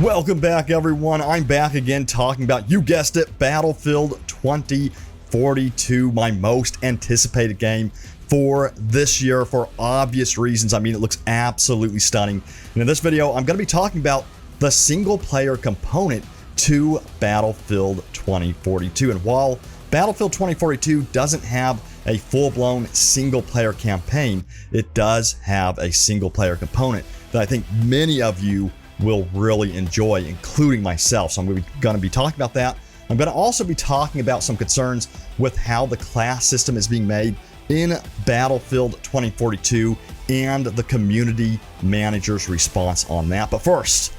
Welcome back, everyone. I'm back again talking about, you guessed it, Battlefield 2042, my most anticipated game for this year for obvious reasons. I mean, it looks absolutely stunning. And in this video, I'm going to be talking about the single player component to Battlefield 2042. And while Battlefield 2042 doesn't have a full-blown single player campaign, it does have a single player component that I think many of you will really enjoy, including myself. So I'm going to be talking about that. I'm going to also be talking about some concerns with how the class system is being made in Battlefield 2042 and the community manager's response on that. But first,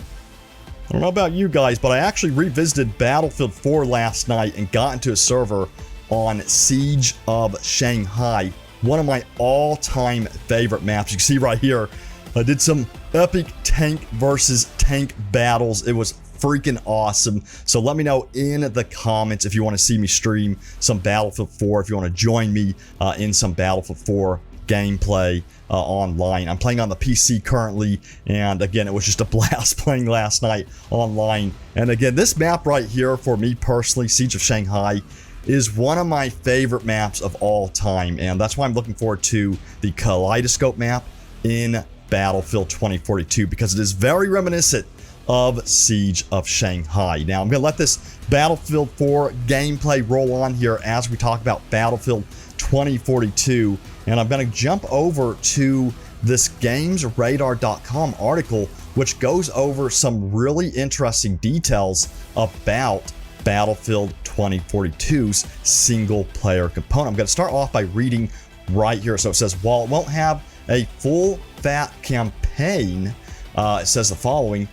I don't know about you guys, but I actually revisited Battlefield 4 last night and got into a server on Siege of Shanghai, one of my all-time favorite maps. You can see right here, I did some epic tank versus tank battles. It was freaking awesome. So let me know in the comments if you want to see me stream some Battlefield 4, if you want to join me in some Battlefield 4 gameplay online. I'm playing on the PC currently, and again, it was just a blast playing last night online. And again, this map right here, for me personally, Siege of Shanghai, is one of my favorite maps of all time, and that's why I'm looking forward to the Kaleidoscope map in Battlefield 2042, because it is very reminiscent of Siege of Shanghai. Now, I'm going to let this Battlefield 4 gameplay roll on here as we talk about Battlefield 2042, and I'm going to jump over to this GamesRadar.com article, which goes over some really interesting details about Battlefield 2042's single player component. I'm going to start off by reading right here. So it says, while it won't have a full fat campaign, it says the following: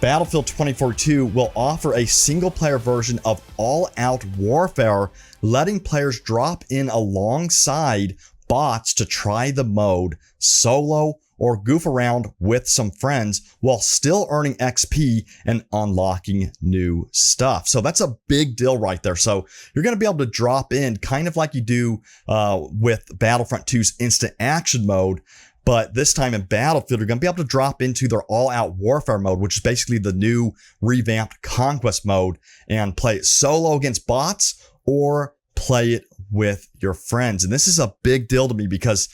Battlefield 2042 will offer a single player version of all-out warfare, letting players drop in alongside bots to try the mode solo or goof around with some friends while still earning XP and unlocking new stuff. So that's a big deal right there. So you're going to be able to drop in kind of like you do with Battlefront 2's instant action mode. But this time in Battlefield, you're going to be able to drop into their all-out warfare mode, which is basically the new revamped conquest mode, and play it solo against bots or play it with your friends. And this is a big deal to me because,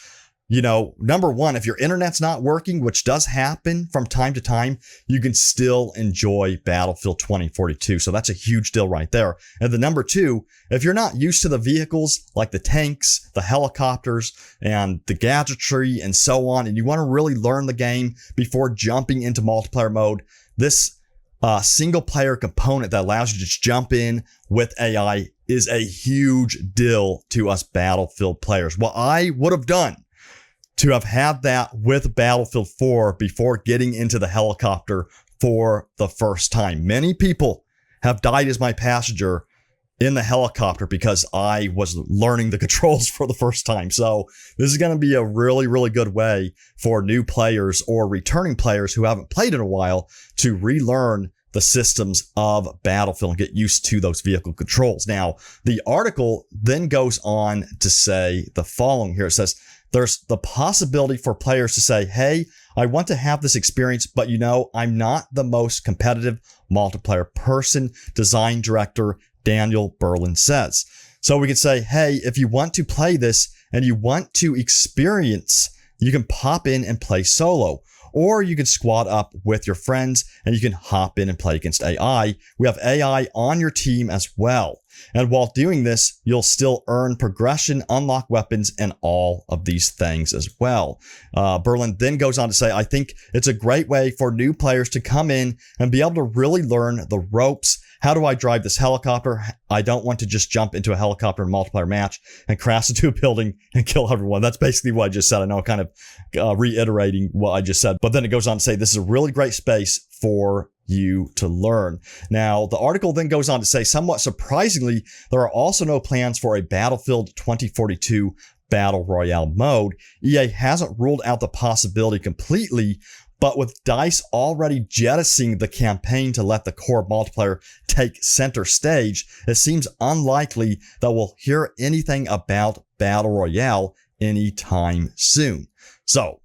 you know, number one, if your internet's not working, which does happen from time to time, you can still enjoy Battlefield 2042. So that's a huge deal right there. And the number two, if you're not used to the vehicles like the tanks, the helicopters, and the gadgetry and so on, and you want to really learn the game before jumping into multiplayer mode, this single player component that allows you to just jump in with AI is a huge deal to us Battlefield players. What I would have done to have had that with Battlefield 4 before getting into the helicopter for the first time. Many people have died as my passenger in the helicopter because I was learning the controls for the first time. So this is going to be a really, really good way for new players or returning players who haven't played in a while to relearn the systems of Battlefield and get used to those vehicle controls. Now, the article then goes on to say the following here. It says, there's the possibility for players to say, hey, I want to have this experience, but you know, I'm not the most competitive multiplayer person, design director Daniel Berlin says. So we could say, hey, if you want to play this and you want to experience, you can pop in and play solo. Or you can squad up with your friends and you can hop in and play against AI. We have AI on your team as well. And while doing this, you'll still earn progression, unlock weapons, and all of these things as well. Berlin then goes on to say, I think it's a great way for new players to come in and be able to really learn the ropes. How do I drive this helicopter? I don't want to just jump into a helicopter in a multiplayer match and crash into a building and kill everyone. That's basically what I just said. I know I'm kind of reiterating what I just said, but then it goes on to say this is a really great space for you to learn. Now, the article then goes on to say, somewhat surprisingly, there are also no plans for a Battlefield 2042 Battle Royale mode. EA hasn't ruled out the possibility completely, but with DICE already jettisoning the campaign to let the core multiplayer take center stage, it seems unlikely that we'll hear anything about Battle Royale anytime soon. So,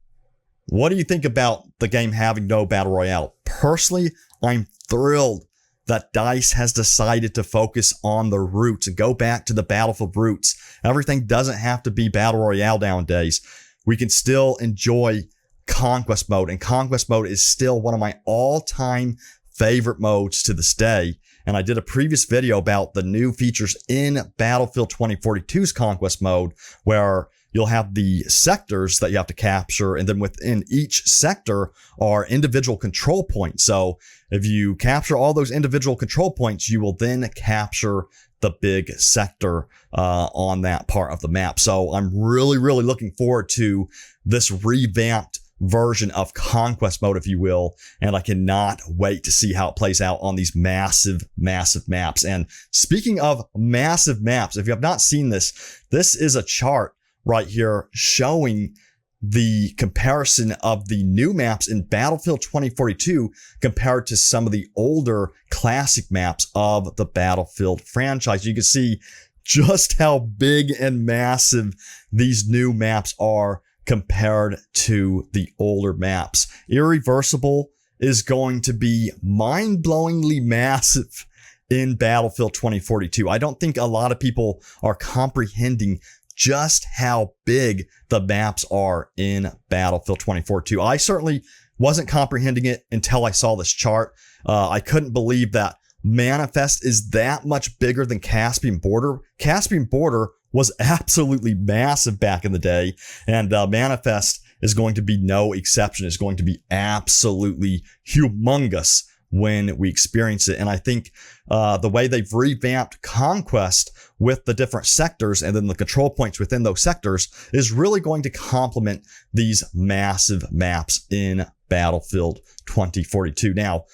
what do you think about the game having no Battle Royale? Personally, I'm thrilled that DICE has decided to focus on the roots and go back to the Battlefield roots. Everything doesn't have to be Battle Royale nowadays. We can still enjoy Conquest Mode, and Conquest Mode is still one of my all-time favorite modes to this day. And I did a previous video about the new features in Battlefield 2042's Conquest Mode, where you'll have the sectors that you have to capture, and then within each sector are individual control points. So if you capture all those individual control points, you will then capture the big sector on that part of the map. So I'm really looking forward to this revamped version of Conquest Mode, if you will, and I cannot wait to see how it plays out on these massive maps. And speaking of massive maps, if you have not seen this, this is a chart right here showing the comparison of the new maps in Battlefield 2042 compared to some of the older classic maps of the Battlefield franchise. You can see just how big and massive these new maps are compared to the older maps. Irreversible is going to be mind-blowingly massive in Battlefield 2042. I don't think a lot of people are comprehending just how big the maps are in Battlefield 2042. I certainly wasn't comprehending it until I saw this chart. I couldn't believe that Manifest is that much bigger than Caspian Border. Caspian Border was absolutely massive back in the day, and Manifest is going to be no exception. It's going to be absolutely humongous when we experience it. And I think the way they've revamped Conquest with the different sectors and then the control points within those sectors is really going to complement these massive maps in Battlefield 2042. Now,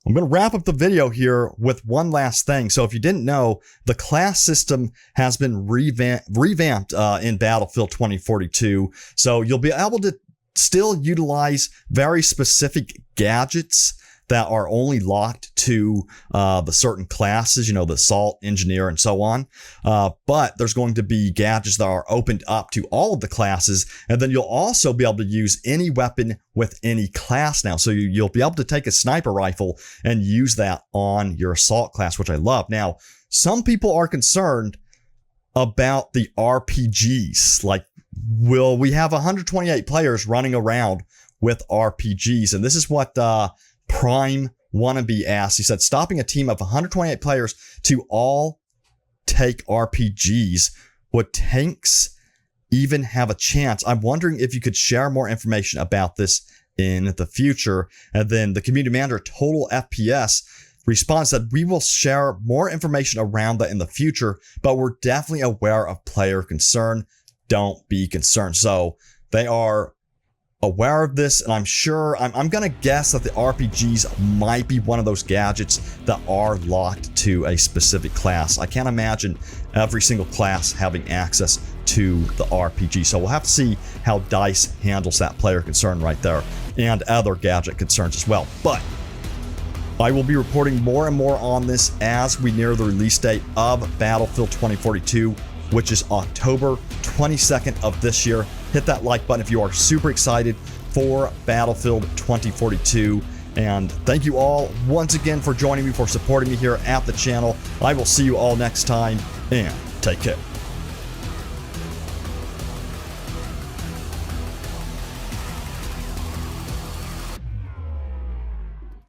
I'm going to wrap up the video here with one last thing. So if you didn't know, the class system has been revamped in Battlefield 2042. So you'll be able to still utilize very specific gadgets that are only locked to the certain classes, you know, the Assault, Engineer, and so on. But there's going to be gadgets that are opened up to all of the classes, and then you'll also be able to use any weapon with any class now. So you'll be able to take a sniper rifle and use that on your Assault class, which I love. Now, some people are concerned about the RPGs. Like, will we have 128 players running around with RPGs? And this is what Prime Wannabe asked. He said, stopping a team of 128 players to all take RPGs. Would tanks even have a chance? I'm wondering if you could share more information about this in the future. And then the community manager, Total FPS, responds that we will share more information around that in the future, but we're definitely aware of player concern. Don't be concerned. So they are aware of this, and I'm sure, I'm going to guess that the RPGs might be one of those gadgets that are locked to a specific class. I can't imagine every single class having access to the RPG. So we'll have to see how DICE handles that player concern right there, and other gadget concerns as well. But I will be reporting more and more on this as we near the release date of Battlefield 2042, which is October 22nd of this year. Hit that like button if you are super excited for Battlefield 2042. And thank you all once again for joining me, for supporting me here at the channel. I will see you all next time, and take care.